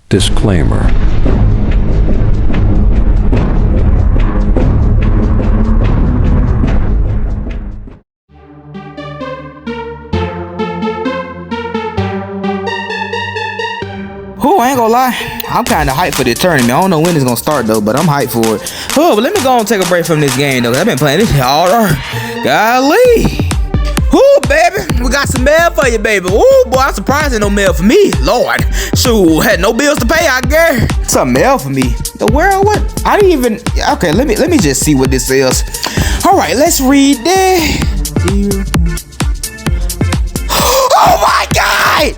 Disclaimer. I ain't gonna lie, I'm kind of hyped for this tournament. I don't know when it's gonna start though, but I'm hyped for it. Oh, but let me go and take a break from this game though, 'cause I've been playing this all right. Golly. Whoo, baby, we got some mail for you, baby. Ooh, boy, I'm surprised there's no mail for me. Lord, shoot, had no bills to pay, I guess. Some mail for me. The world, what? I didn't even. Okay, let me just see what this is. All right, let's read this. Oh my God!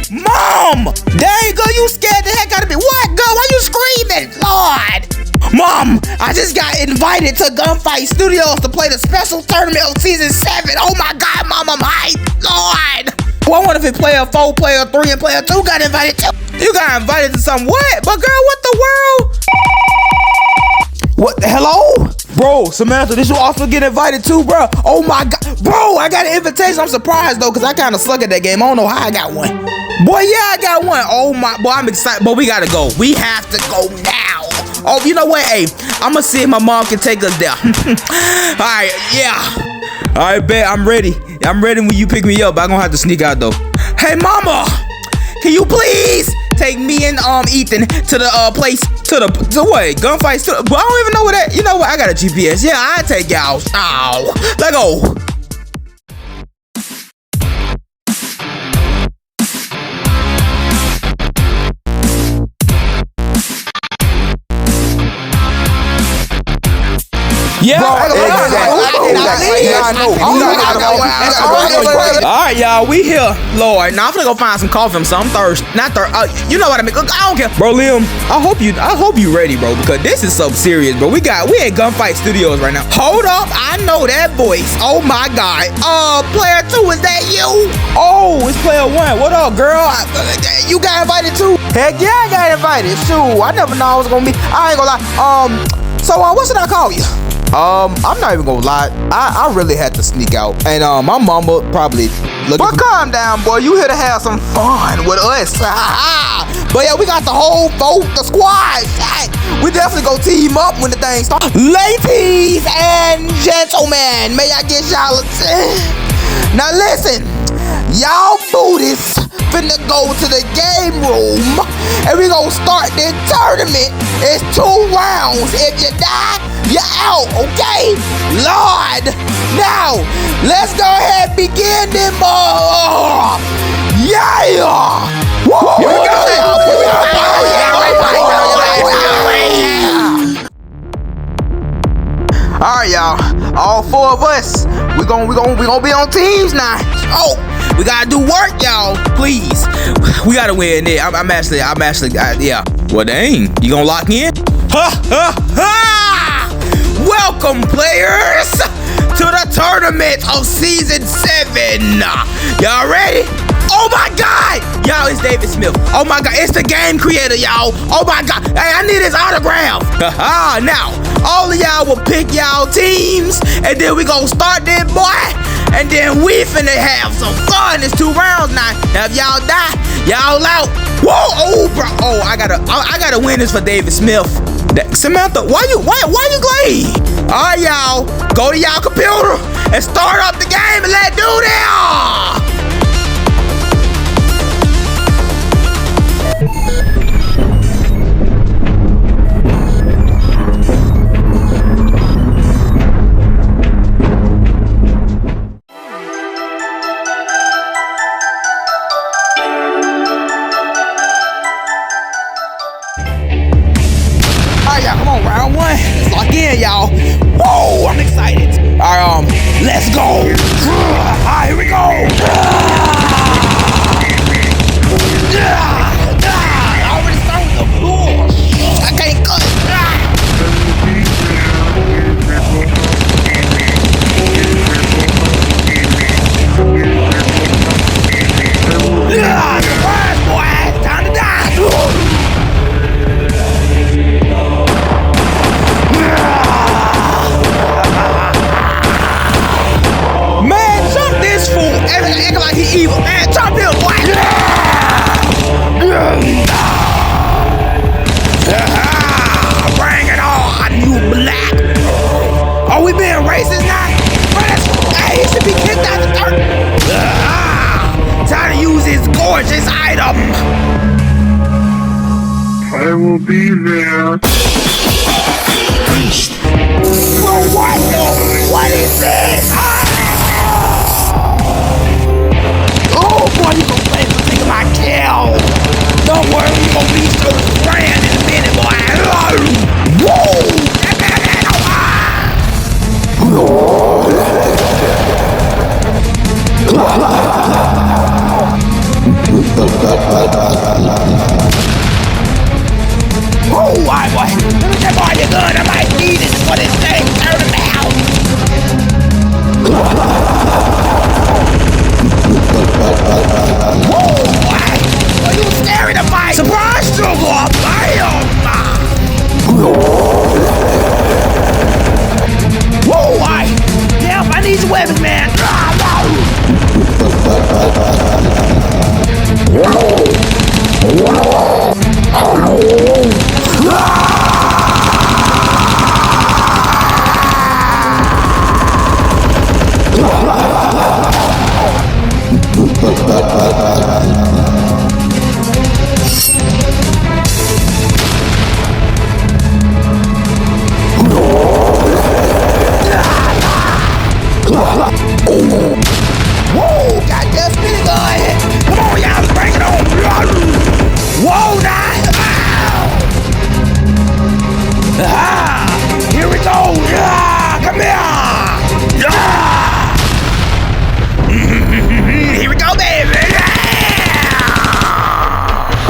Mom! Dang, girl, you scared the heck out of me. What, girl? Why you screaming? Lord! Mom, I just got invited to Gunfight Studios to play the special tournament of Season 7. Oh my God, Mom, I'm hyped. Lord! Well, I wonder if player 4, player 3, and player 2 got invited too. You got invited to some what? But girl, what the world? What, hello? Bro, Samantha, did you also get invited too, bro? Oh my God. Bro, I got an invitation. I'm surprised though, because I kind of suck at that game. I don't know how I got one. Boy, yeah, I got one. Oh my, boy, I'm excited. But we gotta go. We have to go now. Oh, you know what? Hey, I'm gonna see if my mom can take us there. All right, yeah. All right, bet. I'm ready. I'm ready when you pick me up. I'm gonna have to sneak out though. Hey, mama, can you please take me and Ethan to the place, to what? Gunfight Studio. But I don't even know where that. You know what? I got a GPS. Yeah, I'll take y'all. Ow. Let go. Yeah, alright, y'all, we here. Lord, now I'm gonna go find some coffee. I'm thirsty. Not thirsty. You know what I mean? Look, I don't care, bro. Liam, I hope you ready, bro, because this is something serious, bro. We at Gunfight Studios right now. Hold up, I know that voice. Oh my God. Player 2, is that you? Oh, it's player 1. What up, girl? You got invited too? Heck yeah, I got invited. Shoot, I never know I was gonna be. I ain't gonna lie. So what should I call you? I'm not even gonna lie. I really had to sneak out, and my mama probably looking. But calm down, boy. You here to have some fun with us? But yeah, we got the whole the squad. We definitely go team up when the thing starts. Ladies and gentlemen, may I get y'all attention? Now listen, y'all booties finna go to the game room, and we gonna start this tournament. It's 2 rounds. If you die, you're out, okay? Lord, now let's go ahead and begin them. Yeah! Woo! Here we go! All right, y'all. All 4 of us. We gonna be on teams now. Oh, we gotta do work, y'all. Please, we gotta win it. I'm actually, yeah. Well, dang, you gonna lock in? Welcome, players, to the tournament of Season 7. Y'all ready? Oh my God! Y'all, it's David Smith. Oh my God, it's the game creator, y'all. Oh my God, hey, I need his autograph. Now, all of y'all will pick y'all teams, and then we gonna start that, boy. And then we finna have some fun. It's 2 rounds now. Now if y'all die, y'all out. Whoa, oh bro, oh I gotta win this for David Smith. Samantha, why you glad? All right, y'all, go to y'all computer and start up the game and let's do that. Y'all, whoa, I'm excited. All right, let's go. All right, here we go. I already started the floor. I can't cut. Surprise, boy. Time to die. Acting like he evil, man. Chop him, boy. will be there. What is this? Oh boy, you gonna play the thing of my kill. Don't worry, you gonna be so grand in a minute, boy. Whoa! Oh, boy. Let me check all your gun. I might need it for this thing. Turn him out. Oh, boy. Are you scaring the fight? Surprise, sugar. Bam. Whoa, boy. Damn, I need some weapons, man. Whoa, got that spinning gun. Come on, y'all, let's bring it on. Whoa, now. Ah, here we go. Yeah, come here. Yeah. Here we go, baby. Yeah.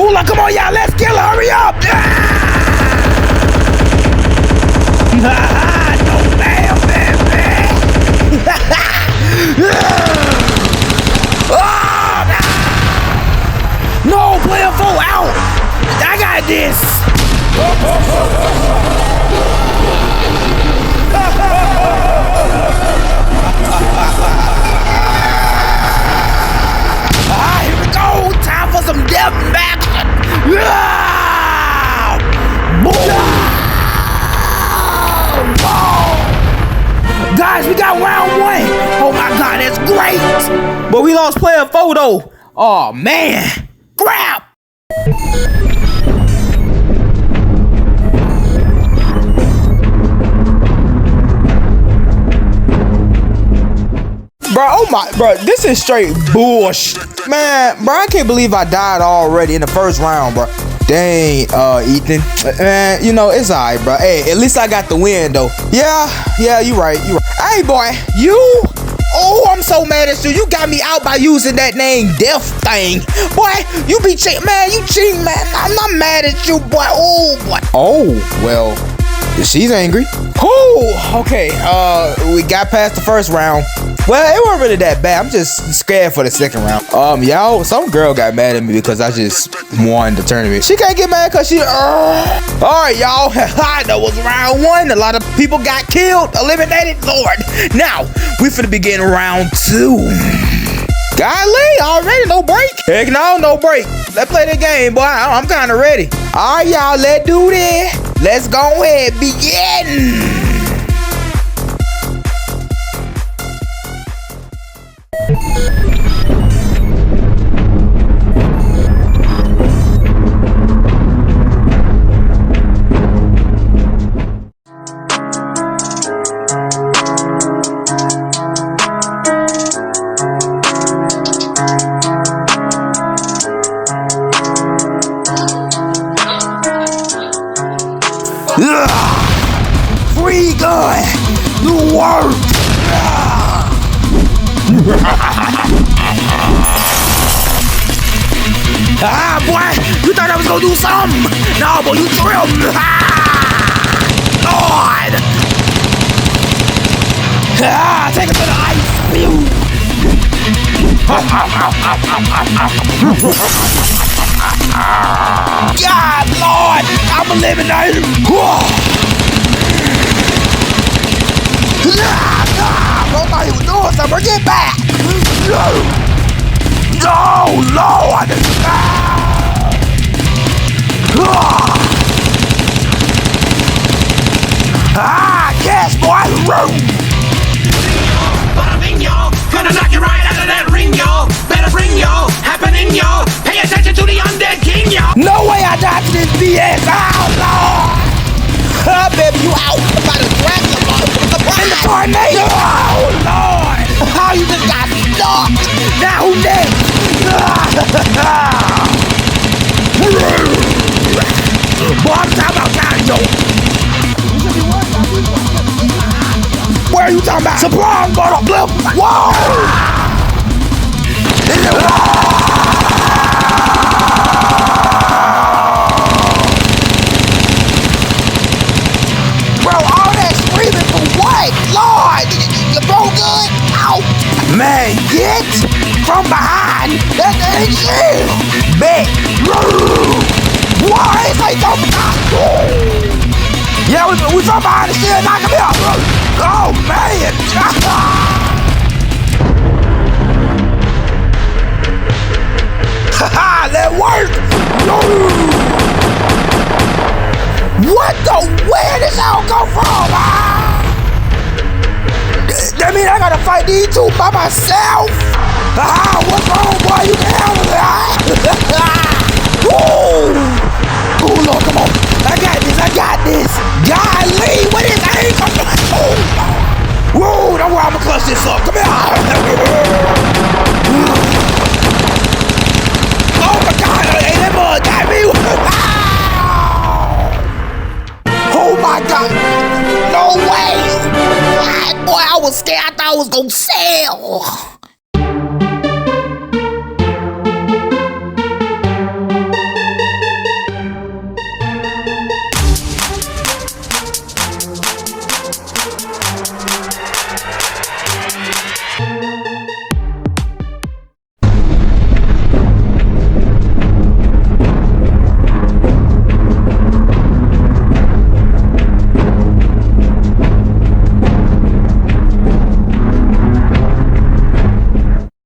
Ooh, come on, y'all, let's kill her. Hurry up. Yeah. No, bam, baby. Oh, no, player 4 out. I got this. Here we go. Time for some death action. Guys, we got round 1. Oh my God, that's great. But we lost player 4 though. Oh man. Crap. Bro, oh my, bro, this is straight bullshit. Man, bro, I can't believe I died already in the first round, bro. Dang, Ethan. Man, you know, it's alright, bro. Hey, at least I got the win, though. Yeah, you right. Hey, boy, you? Oh, I'm so mad at you. You got me out by using that name, Death Thing. Boy, you be cheating. Man, you cheating, man. I'm not mad at you, boy. Oh, boy. Oh, well, she's angry. Oh, okay. We got past the first round. Well, it wasn't really that bad. I'm just scared for the second round. Y'all, some girl got mad at me because I just won the tournament. She can't get mad because she, all right, y'all. That was round 1. A lot of people got killed, eliminated. Lord. Now, we finna begin round 2. Golly, already no break? Heck no break. Let's play the game, boy. I'm kind of ready. All right, y'all, let's do this. Let's go ahead, begin. Free gun, new work. Boy, you thought I was gonna do something? No, boy, you thrilled. Lord. Take it to the ice. God, Lord, I'm eliminated. Bro, thought he was doing something. Get back. No, Lord. Yes, boy. Gonna knock you right out of that ring, y'all. Better bring y'all. Happening, y'all. Pay attention to the undead king, y'all. No way I died to this BS. Boy, I'm talking about cardio. Where are you talking about? Supply, brother. Whoa! Bro, all that screaming for what? Lord, you broke good? Ow! Man, get from behind that shit. Bet. Why is they so yeah, we from behind the shit, knock him out. Oh, man. Haha, that worked. What the? Where did this all come from? That mean I gotta fight these two by myself? What's wrong, boy? You can handle it. Oh, Lord, come on. I got this. Golly, what is aim? Whoa, don't worry, I'ma clutch this up. Come here. Oh my God, hey, that mug got me. Oh my God, no way. Boy, I was scared. I thought I was gonna sell.